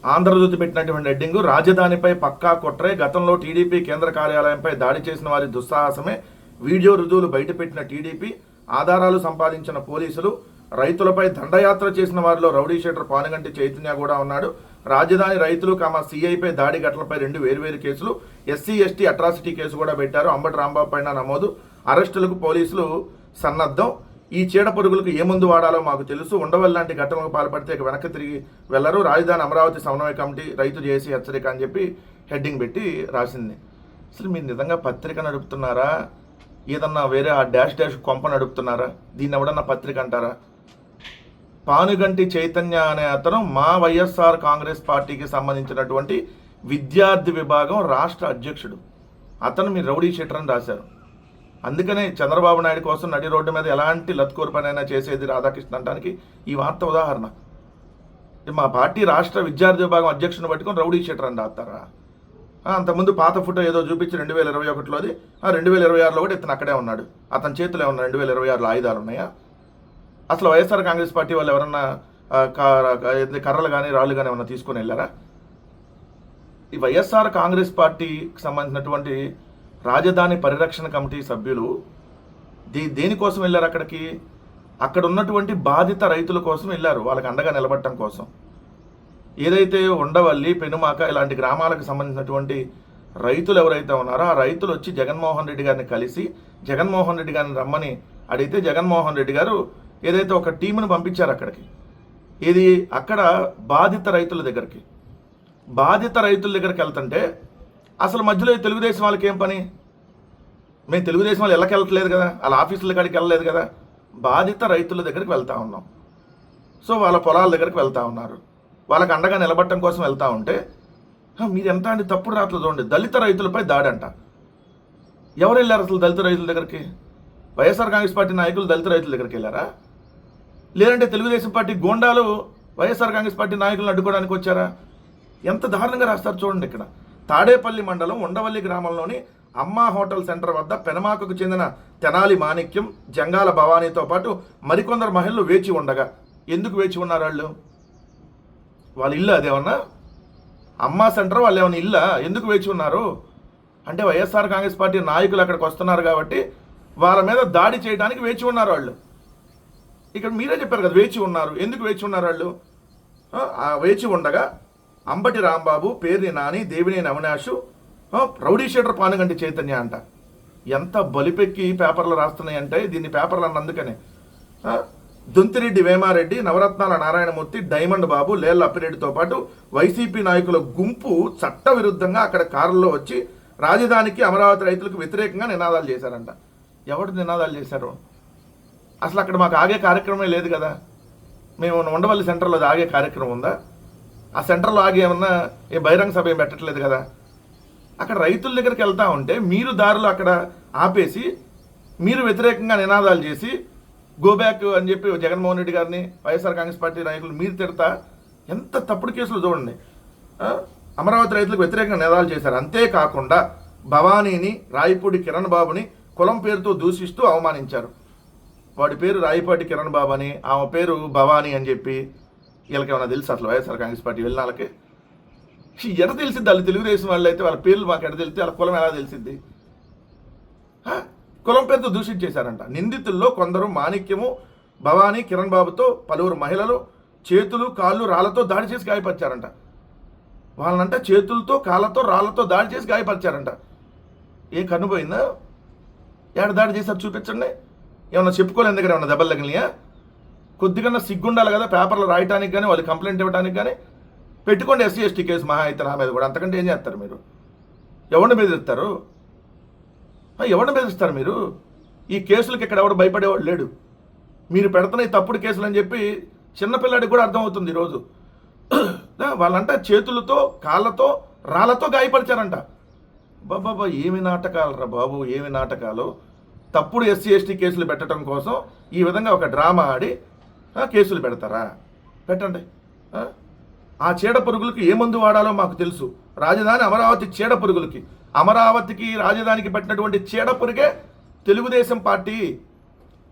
ఆంధ్రజ్యోతి పెట్టినటువంటి హెడ్డింగ్, రాజధానిపై పక్కా కుట్రే, గతంలో టీడీపీ కేంద్ర కార్యాలయంపై దాడి చేసిన వారి దుస్సాహసమే, వీడియో రుజువులు బయటపెట్టిన టీడీపీ, ఆధారాలు సంపాదించిన పోలీసులు, రైతులపై దండయాత్ర చేసిన వారిలో రౌడీ షీటర్ పానుగంటి చైతన్య కూడా ఉన్నాడు. రాజధాని రైతులు సిఐపై దాడి ఘటనలపై 2 వేర్వేరు కేసులు, ఎస్సీ ఎస్టీ అట్రాసిటీ కేసు కూడా పెట్టారు. అంబటి రాంబాబు పైన నమోదు, అరెస్టులకు పోలీసులు సన్నద్ధం. ఈ చీడ పురుగులకు ఏ మందు వాడాలో మాకు తెలుసు, ఉండవల్లి లాంటి ఘటనలకు పాల్పడితే వెనక్కి తిరిగి వెళ్లరు, రాజధాని అమరావతి సమన్వయ కమిటీ రైతు చేసి హెచ్చరిక అని చెప్పి హెడ్డింగ్ పెట్టి రాసింది. అసలు మీరు నిజంగా పత్రిక నడుపుతున్నారా, ఏదన్నా వేరే ఆ డాష్ కొంప నడుపుతున్నారా? దీన్ని ఎవడన్నా పత్రిక అంటారా? పానుగంటి చైతన్య అనే అతను మా వైఎస్ఆర్ కాంగ్రెస్ పార్టీకి సంబంధించినటువంటి విద్యార్థి విభాగం రాష్ట్ర అధ్యక్షుడు. అతను మీరు రౌడీ షీటర్ అని రాశారు. అందుకనే చంద్రబాబు నాయుడు కోసం నడి రోడ్డు మీద ఎలాంటి లత్కూరు పనైనా చేసేది రాధాకృష్ణ అంటానికి ఈ వార్త ఉదాహరణ. మా పార్టీ రాష్ట్ర విద్యార్థి విభాగం అధ్యక్షుని పట్టుకొని రౌడీ షీటర్ అని రాస్తారా? అంతకుముందు పాత ఫోటో ఏదో చూపించి 2021లోది, 2026లో కూడా ఇతను అక్కడే ఉన్నాడు. అతని చేతిలో ఏమన్నా 2026లో ఆయుధాలు ఉన్నాయా? అసలు వైఎస్ఆర్ కాంగ్రెస్ పార్టీ వాళ్ళు ఎవరన్నా కర్రలు కానీ రాళ్ళు కానీ ఏమన్నా తీసుకొని వెళ్ళారా? ఈ వైఎస్ఆర్ కాంగ్రెస్ పార్టీకి సంబంధించినటువంటి రాజధాని పరిరక్షణ కమిటీ సభ్యులు దేనికోసం వెళ్ళారు అక్కడికి? అక్కడ ఉన్నటువంటి బాధిత రైతుల కోసం వెళ్ళారు, వాళ్ళకి అండగా నిలబడటం కోసం. ఏదైతే ఉండవల్లి, పెనుమాక ఇలాంటి గ్రామాలకు సంబంధించినటువంటి రైతులు ఎవరైతే ఉన్నారో ఆ రైతులు వచ్చి జగన్మోహన్ రెడ్డి గారిని కలిసి జగన్మోహన్ రెడ్డి గారిని రమ్మని అడిగితే జగన్మోహన్ రెడ్డి గారు ఏదైతే ఒక టీమును పంపించారు అక్కడికి. ఇది అక్కడ బాధిత రైతుల దగ్గరికి వెళ్తుంటే అసలు మధ్యలో తెలుగుదేశం వాళ్ళకి ఏం పని? మేము తెలుగుదేశం వాళ్ళు వెళ్ళట్లేదు కదా, వాళ్ళ ఆఫీసుల కాడికి వెళ్ళలేదు కదా, బాధిత రైతుల దగ్గరికి వెళ్తూ ఉన్నాం. సో వాళ్ళ పొలాల దగ్గరికి వెళ్తూ ఉన్నారు, వాళ్ళకి అండగా నిలబడటం కోసం వెళ్తూ ఉంటే మీరు ఎంత అండి తప్పుడు రాత్రులు చూడండి. దళిత రైతులపై దాడి అంట. ఎవరు వెళ్ళారు అసలు దళిత రైతుల దగ్గరికి? వైఎస్ఆర్ కాంగ్రెస్ పార్టీ నాయకులు దళిత రైతుల దగ్గరికి వెళ్ళారా? లేదంటే తెలుగుదేశం పార్టీ గోండాలు వైఎస్ఆర్ కాంగ్రెస్ పార్టీ నాయకులను అడ్డుకోవడానికి వచ్చారా? ఎంత దారుణంగా రాస్తారు చూడండి. ఇక్కడ తాడేపల్లి మండలం ఉండవల్లి గ్రామంలోని అమ్మా హోటల్ సెంటర్ వద్ద పెనమాకకు చెందిన తెనాలి మాణిక్యం, జంగాల భవానీతో పాటు మరికొందరు మహిళలు వేచి ఉండగా, ఎందుకు వేచి ఉన్నారు? వాళ్ళ ఇల్లు అదేమన్నా అమ్మా సెంటర్, వాళ్ళు ఏమన్నా ఇల్లా? ఎందుకు వేచి ఉన్నారు అంటే వైఎస్ఆర్ కాంగ్రెస్ పార్టీ నాయకులు అక్కడికి వస్తున్నారు కాబట్టి వాళ్ళ మీద దాడి చేయడానికి వేచి ఉన్నారు వాళ్ళు. ఇక్కడ మీరే చెప్పారు కదా వేచి ఉన్నారు. ఎందుకు వేచి ఉన్నారు వాళ్ళు? వేచి ఉండగా అంబటి రాంబాబు, పేర్ని నాని, దేవినేని అవినాష్, రౌడీ షీటర్ పానుగంటి చైతన్య అంట. ఎంత బలిపెక్కి పేపర్లు రాస్తున్నాయంటే దీన్ని పేపర్లు అన్నందుకనే దొంతిరెడ్డి వేమారెడ్డి, నవరత్నాల నారాయణమూర్తి, డైమండ్ బాబు, లేళ్ల అప్పిరెడ్డితో పాటు వైసీపీ నాయకుల గుంపు చట్ట విరుద్ధంగా అక్కడ కారులో వచ్చి రాజధానికి అమరావతి రైతులకు వ్యతిరేకంగా నినాదాలు చేశారంట. ఎవరు నినాదాలు చేశారు? అసలు అక్కడ మాకు ఆగే కార్యక్రమమే లేదు కదా. మేము ఉండవల్లి సెంటర్లో ఆగే కార్యక్రమం ఉందా? ఆ సెంటర్లో ఆగే ఏమన్నా బహిరంగ సభ ఏం పెట్టట్లేదు కదా. అక్కడ రైతుల దగ్గరికి వెళ్తూ ఉంటే మీరు దారిలో అక్కడ ఆపేసి మీరు వ్యతిరేకంగా నినాదాలు చేసి గోబ్యాక్ అని చెప్పి జగన్మోహన్ రెడ్డి గారిని, వైఎస్ఆర్ కాంగ్రెస్ పార్టీ నాయకులు మీరు తిడతా ఎంత తప్పుడు కేసులు చూడండి. అమరావతి రైతులకు వ్యతిరేకంగా నినాదాలు చేశారు. అంతేకాకుండా భవానీని, రాయపూడి కిరణ్ బాబుని కులం పేరుతో దూషిస్తూ అవమానించారు. వాడి పేరు రాయపాటి కిరణ్ బాబు అని, ఆమె పేరు భవానీ అని చెప్పి. వీళ్ళకి ఏమైనా తెలుసు అసలు వైఎస్ఆర్ కాంగ్రెస్ పార్టీ వెళ్ళిన వాళ్ళకి? ఎడ తెలిసిద్ది? వాళ్ళు తెలుగుదేశం వాళ్ళు అయితే వాళ్ళ పేర్లు మాకు ఎడ తెలిస్తే వాళ్ళ కులం ఎలా తెలిసిద్ది? కులం పేరుతో దూషించేశారంట. నిందితుల్లో కొందరు మాణిక్యము, భవానీ, కిరణ్ బాబుతో పలువురు మహిళలు చేతులు కాళ్ళు రాళ్లతో దాడి చేసి గాయపరిచారంట. వాళ్ళనంట చేతులతో కాళ్ళతో రాళ్లతో దాడి చేసి గాయపరిచారంట. ఏం కన్నుపోయిందా? ఏడ దాడి చేశారు చూపించండి. ఏమన్నా చెప్పుకోలేని దగ్గర ఏమన్నా దెబ్బలు తగిలినాయా? కొద్దిగా సిగ్గుండాలి కదా పేపర్లు రాయడానికి కానీ, వాళ్ళు కంప్లైంట్ ఇవ్వడానికి కానీ. పెట్టుకోండి ఎస్సీ ఎస్టీ కేసు మహా అయితే నా మీద కూడా. అంతకంటే ఏం చేస్తారు మీరు? ఎవరిని బెదిరిస్తారు? ఎవరిని బెదిరిస్తారు మీరు? ఈ కేసులకి ఇక్కడ ఎవరు భయపడేవాడు లేడు. మీరు పెడుతున్న ఈ తప్పుడు కేసులు అని చెప్పి చిన్నపిల్లాడికి కూడా అర్థమవుతుంది ఈరోజు. వాళ్ళంట చేతులతో కాళ్ళతో రాళ్లతో గాయపరిచారంట. బాబా ఏమి నాటకాలు రా బాబు, ఏమి నాటకాలు. తప్పుడు ఎస్సీ ఎస్టీ కేసులు పెట్టడం కోసం ఈ విధంగా ఒక డ్రామా ఆడి కేసులు పెడతారా? పెట్టండి. ఆ చీడ పురుగులకి ఏ మందు వాడాలో మాకు తెలుసు. రాజధాని అమరావతి చీడ పురుగులకి, అమరావతికి రాజధానికి పెట్టినటువంటి చీడ పురుగే తెలుగుదేశం పార్టీ,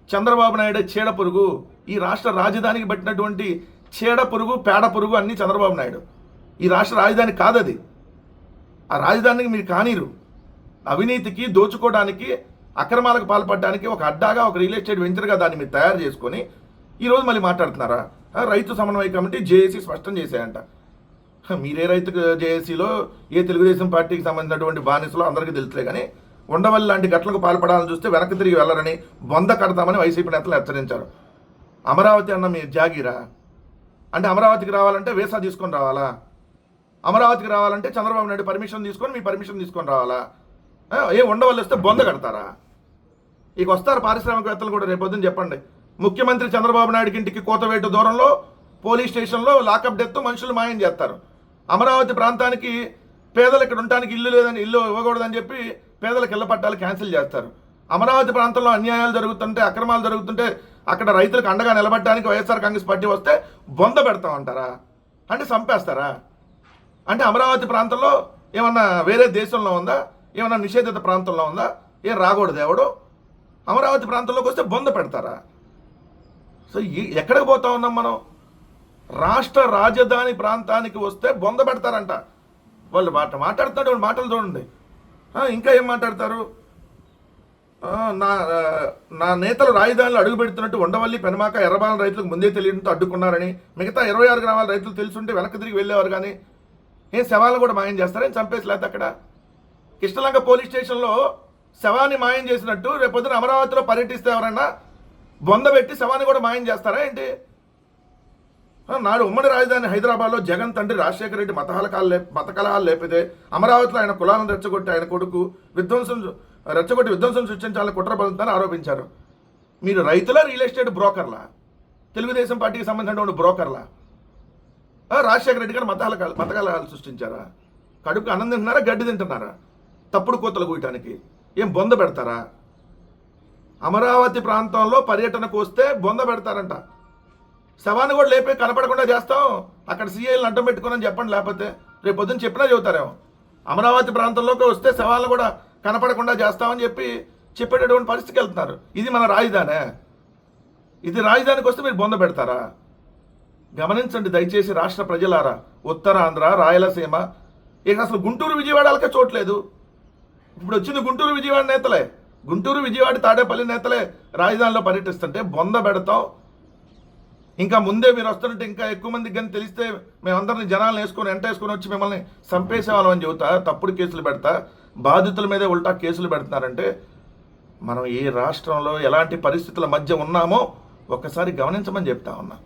చంద్రబాబు నాయుడు చీడ పురుగు. ఈ రాష్ట్ర రాజధానికి పెట్టినటువంటి చీడ పురుగు, పేడ పురుగు అన్నీ చంద్రబాబు నాయుడు. ఈ రాష్ట్ర రాజధాని కాదది. ఆ రాజధానికి మీరు కానీరు. అవినీతికి, దోచుకోవడానికి, అక్రమాలకు పాల్పడడానికి ఒక అడ్డాగా, ఒక రియల్ ఎస్టేట్ వెంచర్గా దాన్ని మీరు తయారు చేసుకొని ఈరోజు మళ్ళీ మాట్లాడుతున్నారా? రైతు సమన్వయ కమిటీ జేఏసీ స్పష్టం చేశాయంట. మీరే రైతు జేఏసీలో ఏ తెలుగుదేశం పార్టీకి సంబంధించినటువంటి బానిసలో అందరికీ తెలుసులే, కానీ ఉండవల్లి లాంటి ఘటనలకు పాల్పడాలని చూస్తే వెనక్కి తిరిగి వెళ్ళరని, బొంద కడతామని వైసీపీ నేతలు హెచ్చరించారు. అమరావతి అన్న మీ జాగీరా? అంటే అమరావతికి రావాలంటే వీసా తీసుకొని రావాలా? అమరావతికి రావాలంటే చంద్రబాబు నాయుడు పర్మిషన్ తీసుకొని మీ పర్మిషన్ తీసుకొని రావాలా? ఏ ఉండవల్లి వస్తే బొంద కడతారా? ఇక వస్తారు పారిశ్రామికవేత్తలు కూడా రేపొద్దున చెప్పండి. ముఖ్యమంత్రి చంద్రబాబు నాయుడికి ఇంటికి కోతవేటు దూరంలో పోలీస్ స్టేషన్లో లాకప్ డెత్ మనుషులు మాయం చేస్తారు. అమరావతి ప్రాంతానికి పేదలు ఇక్కడ ఉండటానికి ఇల్లు లేదని, ఇల్లు ఇవ్వకూడదని చెప్పి పేదలకు ఇళ్ల పట్టాలు క్యాన్సిల్ చేస్తారు. అమరావతి ప్రాంతంలో అన్యాయాలు జరుగుతుంటే, అక్రమాలు జరుగుతుంటే అక్కడ రైతులకు అండగా నిలబడటానికి వైఎస్ఆర్ కాంగ్రెస్ పార్టీ వస్తే బొంద పెడతామంటారా? అంటే చంపేస్తారా? అంటే అమరావతి ప్రాంతంలో ఏమన్నా వేరే దేశంలో ఉందా? ఏమన్నా నిషేధిత ప్రాంతంలో ఉందా? ఏం రాకూడదు ఎవడు? అమరావతి ప్రాంతంలోకి వస్తే బొంద పెడతారా? సో ఎక్కడికి పోతా ఉన్నాం మనం? రాష్ట్ర రాజధాని ప్రాంతానికి వస్తే బొంద పెడతారంట. వాళ్ళు మాట్లాడుతున్నటువంటి మాటలు చూడండి. ఇంకా ఏం మాట్లాడతారు? నా నేతలు రాజధానిలో అడుగు పెడుతున్నట్టు ఉండవల్లి, పెనమాక, ఎర్రబాలెం రైతులకు ముందే తెలియడంతో అడ్డుకున్నారని, మిగతా 26 గ్రామాల రైతులు తెలుసుంటే వెనక్కి తిరిగి వెళ్ళేవారు, కానీ ఏం శవాలను కూడా మాయం చేస్తారని చంపేసి లేకపోతే అక్కడ కృష్ణలంక పోలీస్ స్టేషన్లో శవాన్ని మాయం చేసినట్టు రేపొద్దున అమరావతిలో పర్యటిస్తే ఎవరన్నా బొంద పెట్టి శవాన్ని కూడా మాయం చేస్తారా ఏంటి? నాడు ఉమ్మడి రాజధాని హైదరాబాద్లో జగన్ తండ్రి రాజశేఖర రెడ్డి మత కలహాలు లేపితే అమరావతిలో ఆయన కులాలను రెచ్చగొట్టి ఆయన కొడుకు విధ్వంసం సృష్టించాలని కుట్ర పడుతుందని ఆరోపించారు. మీరు రైతుల రియల్ ఎస్టేట్ బ్రోకర్లా? తెలుగుదేశం పార్టీకి సంబంధించినటువంటి బ్రోకర్లా? రాజశేఖర రెడ్డి గారు మత కలహాలు సృష్టించారా? కడుపుకి అన్నం తింటున్నారా, గడ్డి తింటున్నారా? తప్పుడు కోతలు కూయటానికి ఏం బొంద పెడతారా? అమరావతి ప్రాంతంలో పర్యటనకు వస్తే బొంద పెడతారంట. శవాన్ని కూడా లేపి కనపడకుండా చేస్తాం, అక్కడ సీఐలను అడ్డం పెట్టుకుని చెప్పండి, లేకపోతే రేపు పొద్దున్న చెప్పినా చెబుతారేమో. అమరావతి ప్రాంతంలోకి వస్తే శవాలను కూడా కనపడకుండా చేస్తామని చెప్పేటటువంటి పరిస్థితికి వెళ్తున్నారు. ఇది మన రాజధానే? ఇది రాజధానికి వస్తే మీరు బొంద పెడతారా? గమనించండి దయచేసి రాష్ట్ర ప్రజలారా, ఉత్తరాంధ్ర, రాయలసీమ, ఇక అసలు గుంటూరు విజయవాడలకే చోట్లేదు. ఇప్పుడు వచ్చింది గుంటూరు విజయవాడ నేతలే, గుంటూరు విజయవాడ తాడేపల్లి నేతలే రాజధానిలో పర్యటిస్తుంటే బొంద పెడతాం. ఇంకా ముందే మీరు వస్తున్నట్టు ఇంకా ఎక్కువ మందికి కానీ తెలిస్తే మేమందరినీ జనాలను వేసుకొని వచ్చి మిమ్మల్ని చంపేసేవాళ్ళం అని చెబుతా, తప్పుడు కేసులు పెడతా, బాధితుల మీదే ఉల్టా కేసులు పెడుతున్నారంటే మనం ఏ రాష్ట్రంలో ఎలాంటి పరిస్థితుల మధ్య ఉన్నామో ఒక్కసారి గమనించమని చెప్తా ఉన్నా.